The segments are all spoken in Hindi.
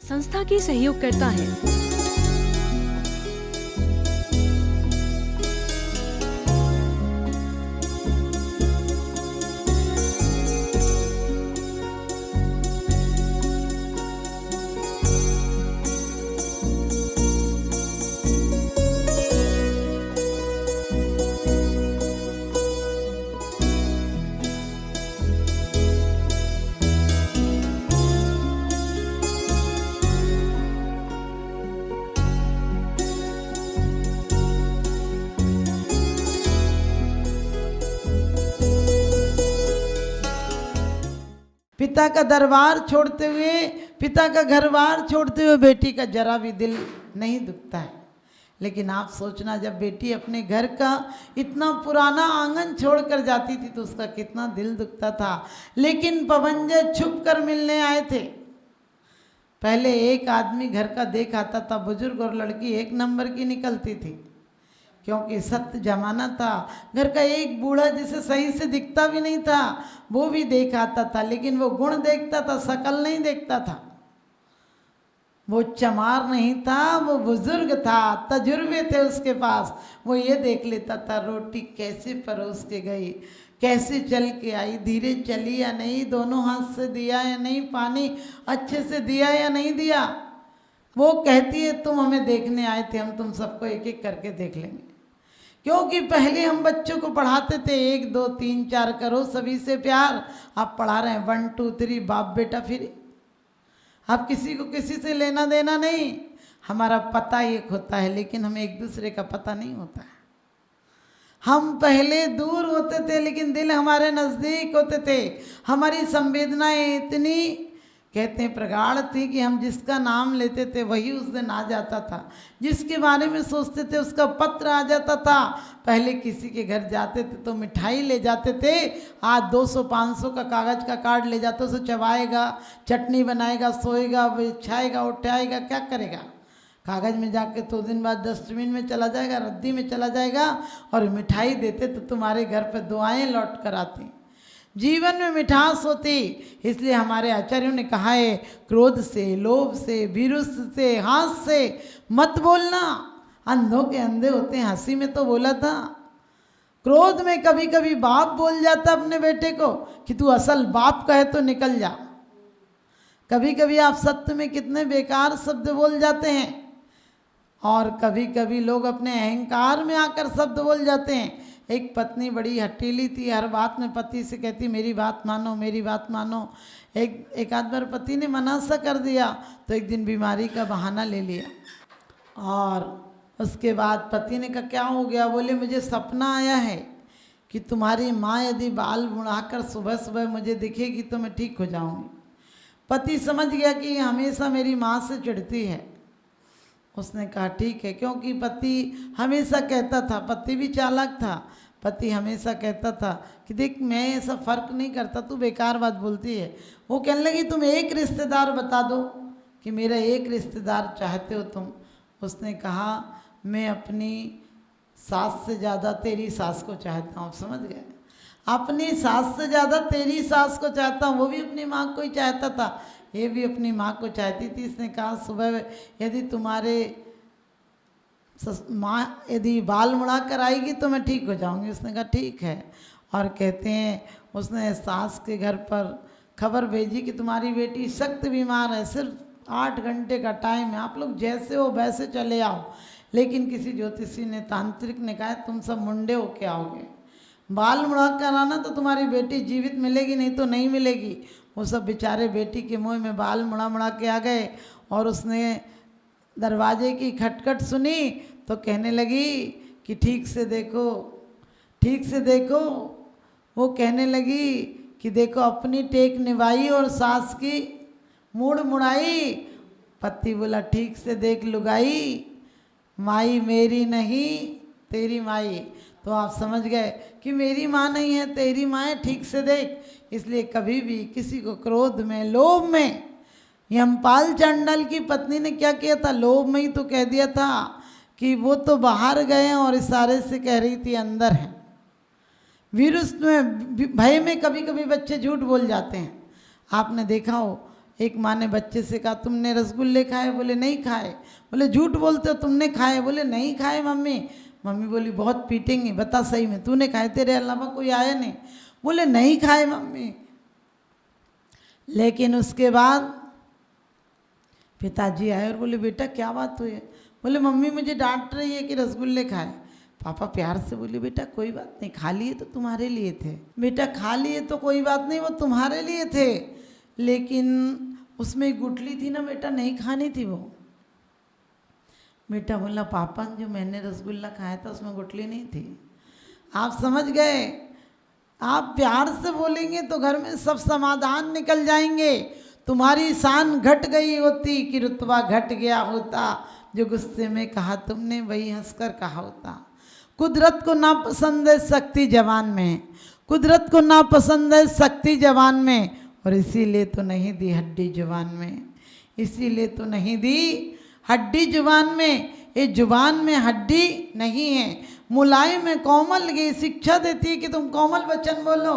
संस्था की सहयोग करता है। पिता का दरबार छोड़ते हुए, पिता का घरबार छोड़ते हुए बेटी का जरा भी दिल नहीं दुखता है। लेकिन आप सोचना, जब बेटी अपने घर का इतना पुराना आंगन छोड़कर जाती थी तो उसका कितना दिल दुखता था। लेकिन पवनजय छुप कर मिलने आए थे। पहले एक आदमी घर का देख आता था, बुजुर्ग और लड़की एक नंबर की निकलती थी, क्योंकि सख्त जमाना था। घर का एक बूढ़ा जिसे सही से दिखता भी नहीं था वो भी देख आता था, लेकिन वो गुण देखता था, शकल नहीं देखता था। वो चमार नहीं था, वो बुजुर्ग था, तजुर्बे थे उसके पास। वो ये देख लेता था रोटी कैसे परोस के गई, कैसे चल के आई, धीरे चली या नहीं, दोनों हाथ से दिया या नहीं, पानी अच्छे से दिया या नहीं दिया। वो कहती है तुम हमें देखने आए थे, हम तुम सबको एक एक करके देख लेंगे। क्योंकि पहले हम बच्चों को पढ़ाते थे 1 2 3 4 करो सभी से प्यार। आप पढ़ा रहे हैं 1 2 3 बाप बेटा फिर। आप किसी को किसी से लेना देना नहीं। हमारा पता एक होता है लेकिन हमें एक दूसरे का पता नहीं होता है। हम पहले दूर होते थे लेकिन दिल हमारे नज़दीक होते थे। हमारी संवेदनाएं इतनी कहते हैं प्रगाढ़ थी कि हम जिसका नाम लेते थे वही उस दिन आ जाता था, जिसके बारे में सोचते थे उसका पत्र आ जाता था। पहले किसी के घर जाते थे तो मिठाई ले जाते थे, आज 200-500 का कागज़ का कार्ड ले जाते, उसे चबाएगा, चटनी बनाएगा, सोएगा, बिछाएगा, उठाएगा, क्या करेगा। कागज़ में जाके 2 दिन बाद डस्टबिन में चला जाएगा, रद्दी में चला जाएगा। और मिठाई देते तो तुम्हारे घर पर दुआएं लौट कर आती, जीवन में मिठास होती। इसलिए हमारे आचार्यों ने कहा है क्रोध से, लोभ से, विरुष से, हाथ से मत बोलना। अंधों के अंधे होते हैं। हंसी में तो बोला था। क्रोध में कभी कभी बाप बोल जाता अपने बेटे को कि तू असल बाप कहे तो निकल जा। कभी कभी आप सत्य में कितने बेकार शब्द बोल जाते हैं। और कभी कभी लोग अपने अहंकार में आकर शब्द बोल जाते हैं। एक पत्नी बड़ी हठीली थी, हर बात में पति से कहती मेरी बात मानो, मेरी बात मानो। एक आध बार पति ने मना सा कर दिया तो एक दिन बीमारी का बहाना ले लिया। और उसके बाद पति ने कहा क्या हो गया? बोले मुझे सपना आया है कि तुम्हारी माँ यदि बाल मुड़ाकर सुबह सुबह मुझे दिखेगी तो मैं ठीक हो जाऊँगी। पति समझ गया कि हमेशा मेरी माँ से चिढ़ती है। उसने कहा ठीक है, क्योंकि पति हमेशा कहता था, पति भी चालाक था, पति हमेशा कहता था कि देख मैं ऐसा फ़र्क नहीं करता, तू बेकार बात बोलती है। वो कहने लगी तुम एक रिश्तेदार बता दो कि मेरा एक रिश्तेदार चाहते हो तुम। उसने कहा मैं अपनी सास से ज़्यादा तेरी सास को चाहता हूँ। समझ गए? अपनी सास से ज़्यादा तेरी सास को चाहता हूँ। वो भी अपनी माँ को ही चाहता था, ये भी अपनी माँ को चाहती थी। इसने कहा सुबह यदि तुम्हारे माँ यदि बाल मुड़ा कर आएगी तो मैं ठीक हो जाऊंगी। उसने कहा ठीक है। और कहते हैं उसने सास के घर पर खबर भेजी कि तुम्हारी बेटी सख्त बीमार है, सिर्फ 8 घंटे का टाइम है, आप लोग जैसे हो वैसे चले आओ। लेकिन किसी ज्योतिषी ने, तांत्रिक ने कहा तुम सब मुंडे होके आओगे, बाल मुड़ा कर आना तो तुम्हारी बेटी जीवित मिलेगी, नहीं तो नहीं मिलेगी। वो सब बेचारे बेटी के मुँह में बाल मुड़ा मुड़ा के आ गए। और उसने दरवाजे की खटखट सुनी तो कहने लगी कि ठीक से देखो, ठीक से देखो। वो कहने लगी कि देखो अपनी टेक निभाई और सास की मूड़ मुड़ाई। पति बोला ठीक से देख लुगाई, माई मेरी नहीं तेरी माई। तो आप समझ गए कि मेरी माँ नहीं है तेरी माँ है, ठीक से देख। इसलिए कभी भी किसी को क्रोध में, लोभ में, यमपाल चांडाल की पत्नी ने क्या किया था? लोभ में ही तो कह दिया था कि वो तो बाहर गए और इशारे से कह रही थी अंदर है। विरुष्ट में, भय में कभी कभी बच्चे झूठ बोल जाते हैं। आपने देखा हो एक माँ ने बच्चे से कहा तुमने रसगुल्ले खाए? बोले नहीं खाए। बोले झूठ बोलते हो, तुमने खाए? बोले नहीं खाए मम्मी। मम्मी बोली बहुत पीटेंगे, बता सही में तूने खाए? तेरे अलावा कोई आया नहीं? बोले नहीं खाए मम्मी। लेकिन उसके बाद पिताजी आए और बोले बेटा क्या बात हुई है? बोले मम्मी मुझे डांट रही है कि रसगुल्ले खाए। पापा प्यार से बोले बेटा कोई बात नहीं, खा लिए तो तुम्हारे लिए थे। बेटा खा लिए तो कोई बात नहीं, वो तुम्हारे लिए थे, लेकिन उसमें गुठली थी ना बेटा, नहीं खानी थी वो। बेटा बोला पापा जो मैंने रसगुल्ला खाया था उसमें गुठली नहीं थी। आप समझ गए? आप प्यार से बोलेंगे तो घर में सब समाधान निकल जाएंगे। तुम्हारी शान घट गई होती कि रुतबा घट गया होता, जो गुस्से में कहा तुमने वही हंसकर कहा होता। कुदरत को ना पसंद है शक्ति जवान में, कुदरत को ना पसंद है शक्ति जवान में, और इसीलिए तो नहीं दी हड्डी जुबान में, इसीलिए तो नहीं दी हड्डी जुबान में। ये जुबान में हड्डी नहीं है, मुलायम है, कोमल, ये शिक्षा देती है कि तुम कोमल वचन बोलो।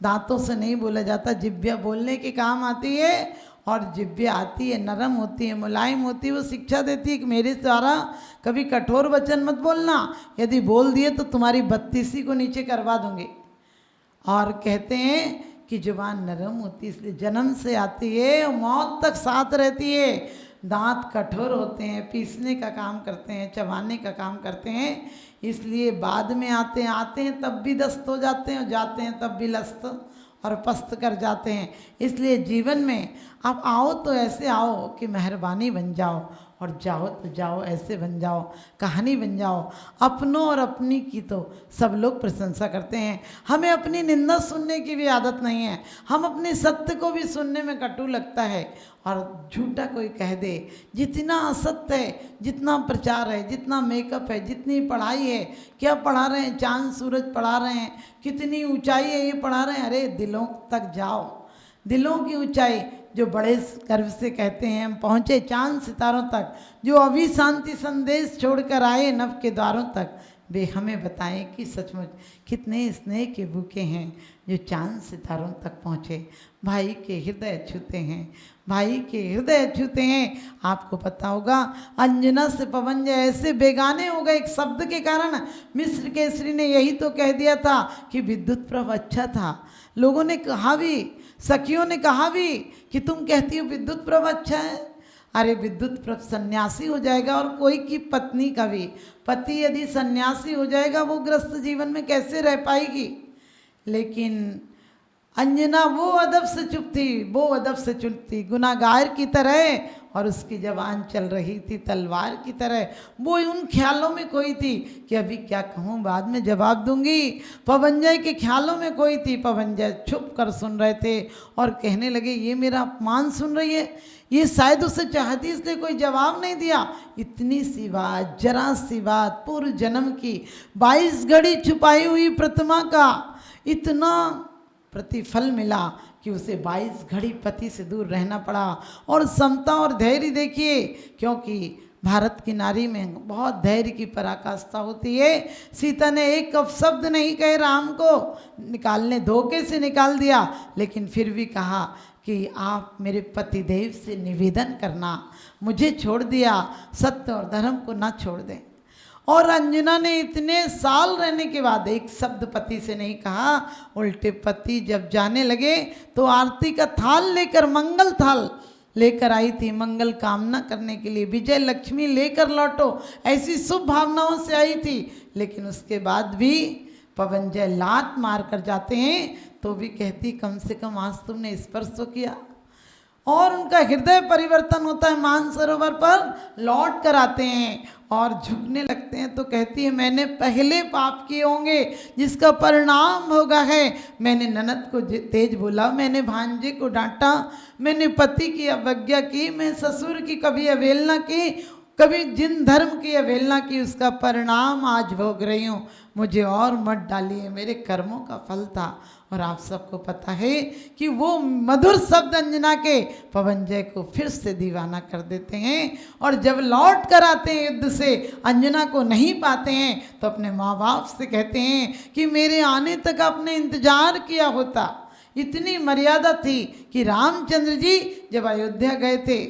दांतों से नहीं बोला जाता, जिब्या बोलने के काम आती है, और जिब्या आती है नरम होती है, मुलायम होती है, वो शिक्षा देती है कि मेरे द्वारा कभी कठोर वचन मत बोलना, यदि बोल दिए तो तुम्हारी 32 को नीचे करवा दूंगी। और कहते हैं कि जुबान नरम होती है इसलिए जन्म से आती है और मौत तक साथ रहती है। दांत कठोर होते हैं, पीसने का काम करते हैं, चबाने का काम करते हैं, इसलिए बाद में आते हैं तब भी दस्त हो जाते हैं, और जाते हैं तब भी लस्त और पस्त कर जाते हैं। इसलिए जीवन में आप आओ तो ऐसे आओ कि मेहरबानी बन जाओ, और जाओ तो जाओ ऐसे बन जाओ, कहानी बन जाओ। अपनों और अपनी की तो सब लोग प्रशंसा करते हैं, हमें अपनी निंदा सुनने की भी आदत नहीं है। हम अपने सत्य को भी सुनने में कटु लगता है, और झूठा कोई कह दे, जितना असत्य है, जितना प्रचार है, जितना मेकअप है, जितनी पढ़ाई है, क्या पढ़ा रहे हैं, चांद सूरज पढ़ा रहे हैं, कितनी ऊंचाई है ये पढ़ा रहे हैं। अरे दिलों तक जाओ, दिलों की ऊंचाई, जो बड़े गर्व से कहते हैं हम पहुँचे चांद सितारों तक, जो अभी शांति संदेश छोड़कर आए नभ के द्वारों तक, वे हमें बताएं कि सचमुच कितने स्नेह के भूखे हैं जो चांद सितारों तक पहुँचे। भाई के हृदय छूते हैं, भाई के हृदय छूते हैं। आपको पता होगा अंजना से पवंजय ऐसे बेगाने हो गए एक शब्द के कारण। मिस्र केसरी ने यही तो कह दिया था कि विद्युत प्रभ अच्छा था। लोगों ने कहा भी, सखियों ने कहा भी कि तुम कहती हो विद्युत प्रभ अच्छा है। अरे विद्युत प्रभ सन्यासी हो जाएगा, और कोई की पत्नी का भी पति यदि सन्यासी हो जाएगा वो ग्रस्त जीवन में कैसे रह पाएगी। लेकिन अंजना वो अदब से चुप थी, वो अदब से चुप थी, गुनाहगार की तरह, और उसकी जबान चल रही थी तलवार की तरह। वो उन ख्यालों में खोई थी कि अभी क्या कहूँ, बाद में जवाब दूंगी। पवंजय के ख्यालों में खोई थी। पवंजय छुप कर सुन रहे थे और कहने लगे ये मेरा अपमान सुन रही है, ये शायद उसे चाहती इसलिए कोई जवाब नहीं दिया। इतनी सी बात, जरा सी बात, पूर्व जन्म की 22 घड़ी छुपाई हुई प्रतिमा का इतना प्रतिफल मिला कि उसे 22 घड़ी पति से दूर रहना पड़ा। और समता और धैर्य देखिए, क्योंकि भारत की नारी में बहुत धैर्य की पराकाष्ठा होती है। सीता ने एक अपशब्द नहीं कहे राम को, निकालने धोखे से निकाल दिया, लेकिन फिर भी कहा कि आप मेरे पतिदेव से निवेदन करना, मुझे छोड़ दिया, सत्य और धर्म को ना छोड़ दें। और अंजना ने इतने साल रहने के बाद एक शब्द पति से नहीं कहा। उल्टे पति जब जाने लगे तो आरती का थाल लेकर, मंगल थाल लेकर आई थी, मंगल कामना करने के लिए, विजय लक्ष्मी लेकर लौटो, ऐसी शुभ भावनाओं से आई थी। लेकिन उसके बाद भी पवंजय लात मार कर जाते हैं तो भी कहती कम से कम आज तुमने स्पर्श तो किया। और उनका हृदय परिवर्तन होता है, मानसरोवर पर लौट कर आते हैं और झुकने लगते हैं तो कहती है मैंने पहले पाप किए होंगे जिसका परिणाम होगा है। मैंने ननद को तेज बोला, मैंने भांजे को डांटा, मैंने पति की अवज्ञा की, मैं ससुर की कभी अवहेलना की, कभी जिन धर्म की अवहेलना की, उसका परिणाम आज भोग रही हूँ। मुझे और मत डालिए, मेरे कर्मों का फल था। और आप सबको पता है कि वो मधुर शब्द अंजना के पवंजय को फिर से दीवाना कर देते हैं। और जब लौट कर आते हैं युद्ध से, अंजना को नहीं पाते हैं तो अपने माँ बाप से कहते हैं कि मेरे आने तक आपने इंतजार किया होता, इतनी मर्यादा थी कि रामचंद्र जी जब अयोध्या गए थे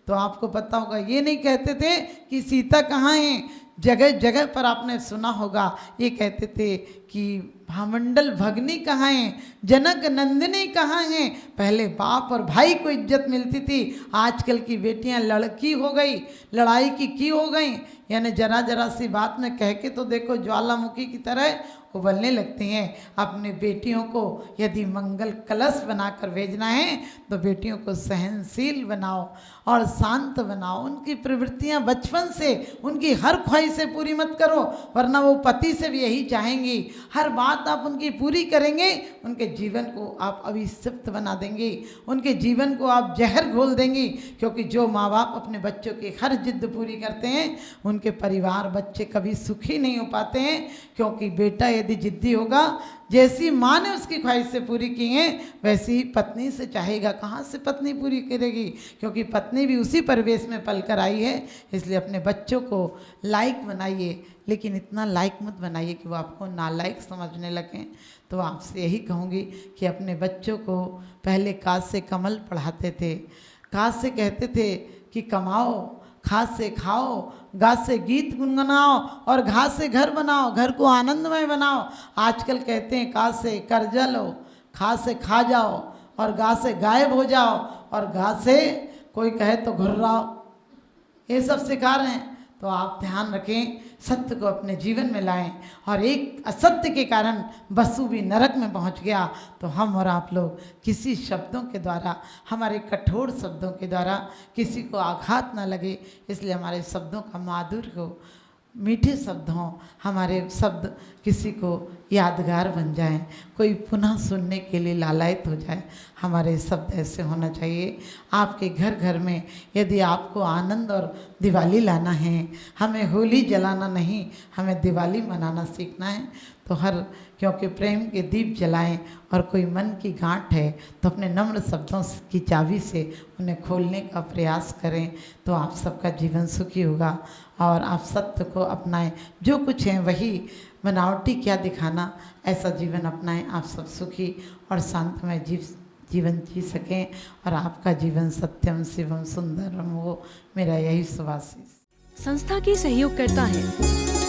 तो आपको पता होगा ये नहीं कहते थे कि सीता कहाँ है, जगह जगह पर आपने सुना होगा ये कहते थे कि भामंडल भगनी कहाँ है, जनक नंदिनी कहाँ हैं। पहले बाप और भाई को इज्जत मिलती थी, आजकल की बेटियां लड़की हो गई, लड़ाई की हो गई, यानी जरा जरा सी बात में कह के तो देखो ज्वालामुखी की तरह उबलने लगती हैं। अपने बेटियों को यदि मंगल कलश बनाकर भेजना है तो बेटियों को सहनशील बनाओ और शांत बनाओ। उनकी प्रवृत्तियां बचपन से, उनकी हर ख्वाहिशें पूरी मत करो, वरना वो पति से भी यही चाहेंगी। हर बात आप उनकी पूरी करेंगे, उनके जीवन को आप अभिशप्त बना देंगे, उनके जीवन को आप जहर घोल देंगी। क्योंकि जो माँ बाप अपने बच्चों की हर जिद पूरी करते हैं उनके परिवार बच्चे कभी सुखी नहीं हो पाते हैं। क्योंकि बेटा यदि जिद्दी होगा, जैसी माँ ने उसकी ख्वाहिशें पूरी की हैं वैसी ही पत्नी से चाहेगा। कहाँ से पत्नी पूरी करेगी, क्योंकि पत्नी भी उसी परिवेश में पलकर आई है। इसलिए अपने बच्चों को लायक बनाइए, लेकिन इतना लायक मत बनाइए कि वो आपको नालायक समझने लगें। तो आपसे यही कहूँगी कि अपने बच्चों को पहले काज से कमल पढ़ाते थे, काज से कहते थे कि कमाओ, खाद से खाओ, घास से गीत गुनगुनाओ और घास से घर बनाओ, घर को आनंदमय बनाओ। आजकल कहते हैं काज से कर्जा लो, खाद से खा जाओ और घास से गायब हो जाओ और घास से कोई कहे तो घुर्राओ, ये सब सिखा रहे हैं। तो आप ध्यान रखें, सत्य को अपने जीवन में लाएं। और एक असत्य के कारण वसु भी नरक में पहुंच गया, तो हम और आप लोग किसी शब्दों के द्वारा, हमारे कठोर शब्दों के द्वारा किसी को आघात ना लगे, इसलिए हमारे शब्दों का माधुर्य हो, मीठे शब्द हों, हमारे शब्द किसी को यादगार बन जाएं, कोई पुनः सुनने के लिए लालायित हो जाए। हमारे शब्द ऐसे होना चाहिए। आपके घर घर में यदि आपको आनंद और दिवाली लाना है, हमें होली जलाना नहीं, हमें दिवाली मनाना सीखना है, तो क्योंकि प्रेम के दीप जलाएं और कोई मन की गांठ है तो अपने नम्र शब्दों की चाबी से उन्हें खोलने का प्रयास करें, तो आप सबका जीवन सुखी होगा। और आप सत्य को अपनाएं, जो कुछ है वही, बनावटी क्या दिखाना, ऐसा जीवन अपनाएं, आप सब सुखी और शांतमय जीवन जी सकें और आपका जीवन सत्यम शिवम सुंदरम हो। मेरा यही शुभाशीष। संस्था के सहयोगकर्ता हैं